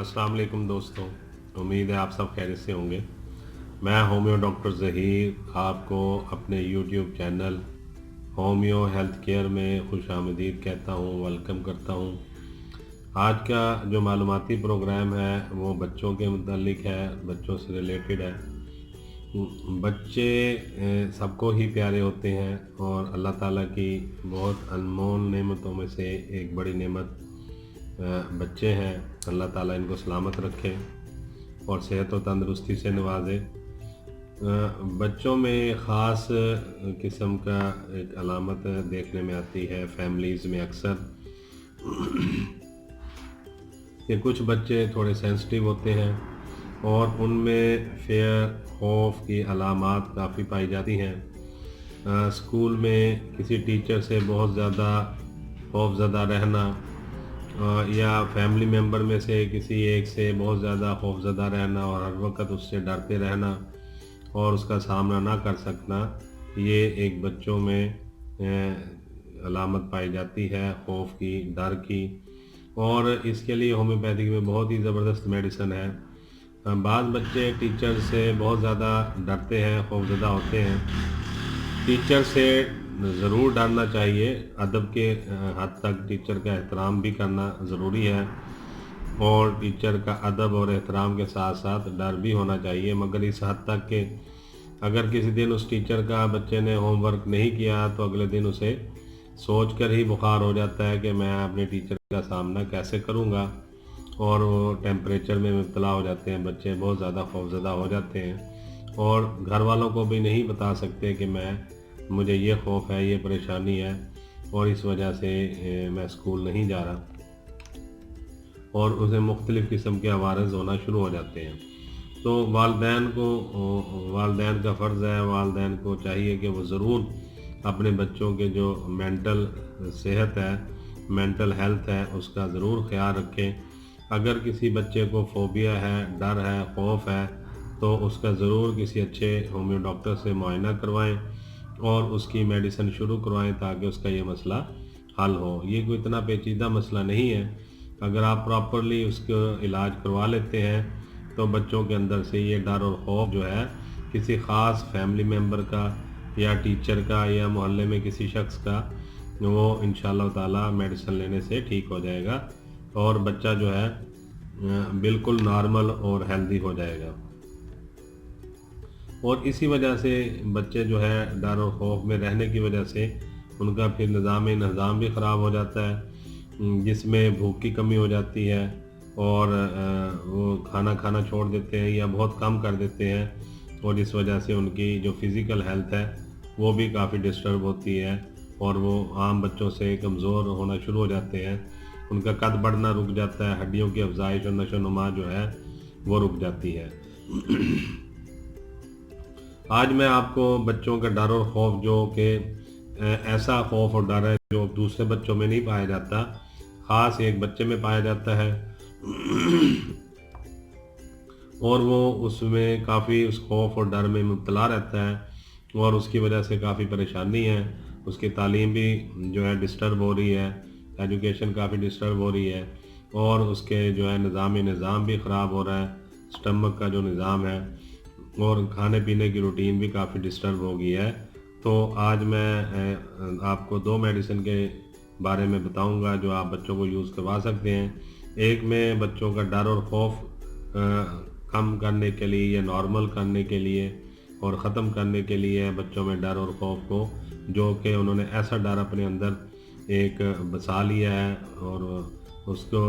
अस्सलाम वालेकुम दोस्तों, उम्मीद है आप सब खैरियत से होंगे। मैं होमियो डॉक्टर ज़हीर आपको अपने YouTube channel homeo health care में खुशामदीद कहता हूँ, वेलकम करता हूँ। आज का जो मालूमाती प्रोग्राम है वो बच्चों के मुतालिक है, बच्चों से रिलेटेड है। बच्चे सबको ही प्यारे होते हैं और अल्लाह ताला की बहुत अनमोल नेमतों में से एक बड़ी नेमत बच्चे हैं। अल्लाह ताला इनको सलामत रखे और सेहत और तंदरुस्ती से नवाजे। बच्चों में ख़ास किस्म का एक अलामत देखने में आती है फैमिलीज़ में अक्सर कि कुछ बच्चे थोड़े सेंसिटिव होते हैं और उनमें फेयर खौफ की अलामात काफ़ी पाई जाती हैं। स्कूल में किसी टीचर से बहुत ज़्यादा खौफज़दा रहना या फैमिली मेम्बर में से किसी एक से बहुत ज़्यादा खौफज़दा रहना और हर वक्त उससे डरते रहना और उसका सामना ना कर सकना, ये एक बच्चों में अलामत पाई जाती है खौफ की, डर की। और इसके लिए होम्योपैथिक में बहुत ही ज़बरदस्त मेडिसिन है। बाज़ बच्चे टीचर से बहुत ज़्यादा डरते हैं, खौफज़दा होते हैं। टीचर से ज़रूर डरना चाहिए, अदब के हद तक टीचर का एहतराम भी करना ज़रूरी है और टीचर का अदब और एहतराम के साथ साथ डर भी होना चाहिए, मगर इस हद तक कि अगर किसी दिन उस टीचर का बच्चे ने होमवर्क नहीं किया तो अगले दिन उसे सोच कर ही बुखार हो जाता है कि मैं अपने टीचर का सामना कैसे करूँगा, और वो टेम्परेचर में मुब्तला हो जाते हैं। बच्चे बहुत ज़्यादा खौफज़दा हो जाते हैं और घर वालों को भी नहीं बता सकते कि मुझे ये खौफ है, ये परेशानी है और इस वजह से मैं स्कूल नहीं जा रहा, और उसे मुख्तलिफ़ किस्म के अवारज़ होना शुरू हो जाते हैं। तो वालदैन का फ़र्ज़ है, वालदैन को चाहिए कि वो ज़रूर अपने बच्चों के जो मेंटल सेहत है, मेंटल हेल्थ है, उसका ज़रूर ख्याल रखें। अगर किसी बच्चे को फ़ोबिया है, डर है, खौफ है, तो उसका ज़रूर किसी अच्छे होमियो डॉक्टर से मुआयना करवाएं और उसकी मेडिसिन शुरू करवाएं ताकि उसका ये मसला हल हो। ये कोई इतना पेचीदा मसला नहीं है। अगर आप प्रॉपरली उसका इलाज करवा लेते हैं तो बच्चों के अंदर से ये डर और खौफ जो है किसी ख़ास फैमिली मेम्बर का या टीचर का या मोहल्ले में किसी शख्स का, वो इंशाअल्लाह ताला मेडिसिन लेने से ठीक हो जाएगा और बच्चा जो है बिल्कुल नॉर्मल और हेल्दी हो जाएगा। और इसी वजह से बच्चे जो है डर और खौफ में रहने की वजह से उनका फिर निज़ाम भी ख़राब हो जाता है, जिसमें भूख की कमी हो जाती है और वो खाना छोड़ देते हैं या बहुत कम कर देते हैं, और इस वजह से उनकी जो फ़िज़िकल हेल्थ है वो भी काफ़ी डिस्टर्ब होती है और वो आम बच्चों से कमज़ोर होना शुरू हो जाते हैं। उनका कद बढ़ना रुक जाता है, हड्डियों की अफजाइश और नशोनुमा जो है वो रुक जाती है। आज मैं आपको बच्चों का डर और खौफ, जो कि ऐसा खौफ और डर है जो दूसरे बच्चों में नहीं पाया जाता, ख़ास एक बच्चे में पाया जाता है और वो उसमें काफ़ी उस खौफ और डर में मुब्तला रहता है और उसकी वजह से काफ़ी परेशानी है। उसकी तालीम भी जो है डिस्टर्ब हो रही है, एजुकेशन काफ़ी डिस्टर्ब हो रही है और उसके जो है निज़ाम भी ख़राब हो रहा है, स्टमक का जो निज़ाम है, और खाने पीने की रूटीन भी काफ़ी डिस्टर्ब हो गई है। तो आज मैं आपको 2 मेडिसिन के बारे में बताऊंगा जो आप बच्चों को यूज़ करवा सकते हैं। एक में बच्चों का डर और खौफ कम करने के लिए या नॉर्मल करने के लिए और ख़त्म करने के लिए है बच्चों में डर और खौफ को, जो कि उन्होंने ऐसा डर अपने अंदर एक बसा लिया है और उसको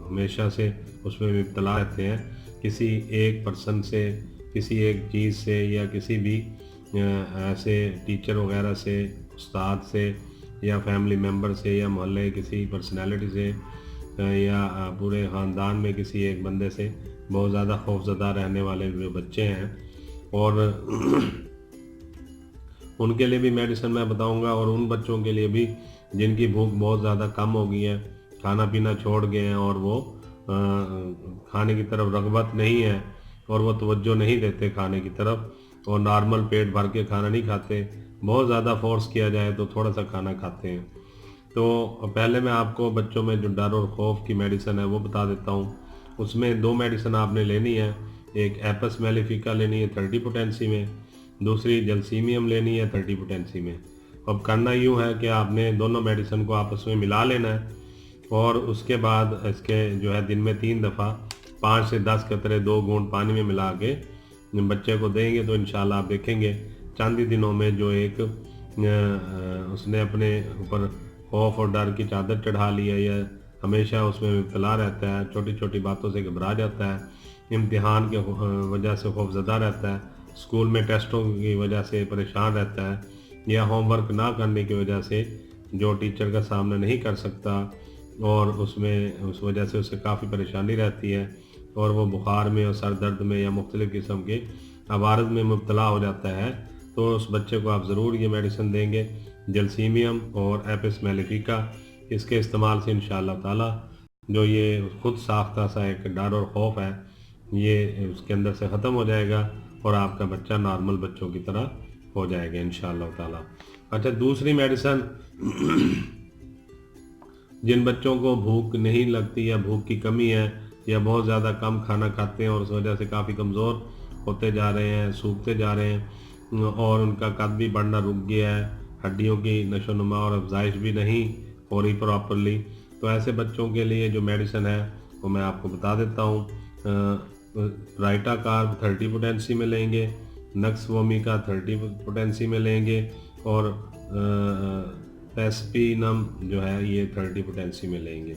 हमेशा से उसमें मुब्तला रहते हैं। किसी एक पर्सन से, किसी एक चीज़ से या किसी भी ऐसे टीचर वगैरह से, उस्ताद से या फैमिली मेम्बर से या मोहल्ले किसी पर्सनालिटी से या पूरे ख़ानदान में किसी एक बंदे से बहुत ज़्यादा खौफज़दा रहने वाले जो बच्चे हैं, और उनके लिए भी मेडिसिन मैं बताऊंगा, और उन बच्चों के लिए भी जिनकी भूख बहुत ज़्यादा कम हो गई है, खाना पीना छोड़ गए हैं और वो खाने की तरफ रग़बत नहीं है और वो तवज्जो नहीं देते खाने की तरफ और नॉर्मल पेट भर के खाना नहीं खाते, बहुत ज़्यादा फोर्स किया जाए तो थोड़ा सा खाना खाते हैं। तो पहले मैं आपको बच्चों में जो डर और खौफ की मेडिसिन है वो बता देता हूँ। اس میں 2 میڈیسن آپ نے لینی ہے، ایک ایپس میلیفیکا لینی ہے 30 پوٹینسی میں، دوسری جلسیمیم لینی ہے 30 پوٹینسی میں۔ اب کرنا یوں ہے کہ آپ نے دونوں میڈیسن کو آپس میں ملا لینا ہے، اور اس کے بعد اس کے جو ہے دن میں 3 دفعہ 5 سے 10 قطرے 2 گھونٹ پانی میں ملا کے بچے کو دیں گے تو انشاءاللہ آپ دیکھیں گے چند ہی دنوں میں جو ایک اس نے اپنے اوپر خوف اور ڈر کی چادر چڑھا لی ہے، یا ہمیشہ اس میں مبتلا رہتا ہے، چھوٹی چھوٹی باتوں سے گھبرا جاتا ہے، امتحان کے وجہ سے خوف زدہ رہتا ہے، اسکول میں ٹیسٹوں کی وجہ سے پریشان رہتا ہے، یا ہوم ورک نہ کرنے کی وجہ سے جو ٹیچر کا سامنا نہیں کر سکتا، اور اس وجہ سے اسے کافی پریشانی رہتی ہے، اور وہ بخار میں اور سر درد میں یا مختلف قسم کے عوارض میں مبتلا ہو جاتا ہے، تو اس بچے کو آپ ضرور یہ میڈیسن دیں گے، جلسیمیم اور ایپس میلیفیکا۔ اس کے استعمال سے انشاءاللہ تعالی جو یہ خود ساختہ سا ایک ڈر اور خوف ہے یہ اس کے اندر سے ختم ہو جائے گا، اور آپ کا بچہ نارمل بچوں کی طرح ہو جائے گا انشاءاللہ تعالی۔ اچھا، دوسری میڈیسن جن بچوں کو بھوک نہیں لگتی یا بھوک کی کمی ہے، یا بہت زیادہ کم کھانا کھاتے ہیں اور اس وجہ سے کافی کمزور ہوتے جا رہے ہیں، سوکھتے جا رہے ہیں، اور ان کا قد بھی بڑھنا رک گیا ہے، ہڈیوں کی نشو و نما اور افزائش بھی نہیں ہو رہی پراپرلی، تو ایسے بچوں کے لیے جو میڈیسن ہے وہ میں آپ کو بتا دیتا ہوں۔ رائٹا کارب 30 پوٹینسی میں لیں گے، نکس وومی کا 30 پوٹینسی میں لیں گے، اور پیسپینم جو ہے یہ 30 پوٹینسی میں لیں گے۔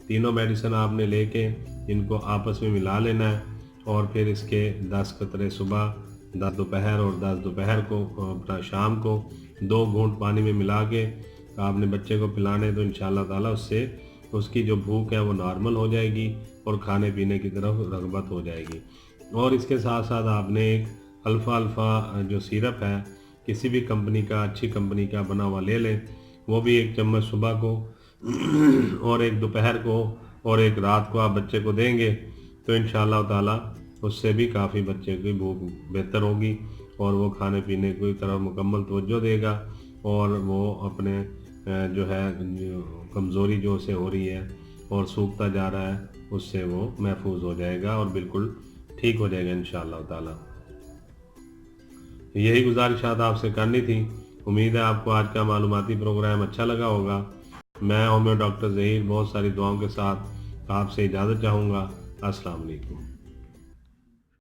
تینوں میڈیسن آپ نے لے کے ان کو آپس میں ملا لینا ہے، اور پھر اس کے 10 قطرے صبح، 10 دوپہر اور 10 دوپہر کو اپنا شام کو 2 گھونٹ پانی میں ملا کے آپ نے بچے کو پلانے، تو انشاءاللہ تعالی اس سے اس کی جو بھوک ہے وہ نارمل ہو جائے گی، اور کھانے پینے کی طرف رغبت ہو جائے گی۔ اور اس کے ساتھ ساتھ آپ نے ایک الفا جو سیرپ ہے کسی بھی کمپنی کا، اچھی کمپنی کا بنا ہوا لے لیں، وہ بھی 1 چمچ صبح کو اور 1 دوپہر کو اور 1 رات کو آپ بچے کو دیں گے، تو انشاءاللہ تعالی اس سے بھی کافی بچے کی بھوک بہتر ہوگی، اور وہ کھانے پینے کی طرف مکمل توجہ دے گا، اور وہ اپنے جو ہے کمزوری جو اسے ہو رہی ہے اور سوکھتا جا رہا ہے اس سے وہ محفوظ ہو جائے گا اور بالکل ٹھیک ہو جائے گا انشاءاللہ تعالی۔ یہی گزارشات آپ سے کرنی تھی۔ امید ہے آپ کو آج کا معلوماتی پروگرام اچھا لگا ہوگا۔ میں ہومیو ڈاکٹر ظہیر بہت ساری دعاؤں کے ساتھ آپ سے اجازت چاہوں گا۔ السلام علیکم۔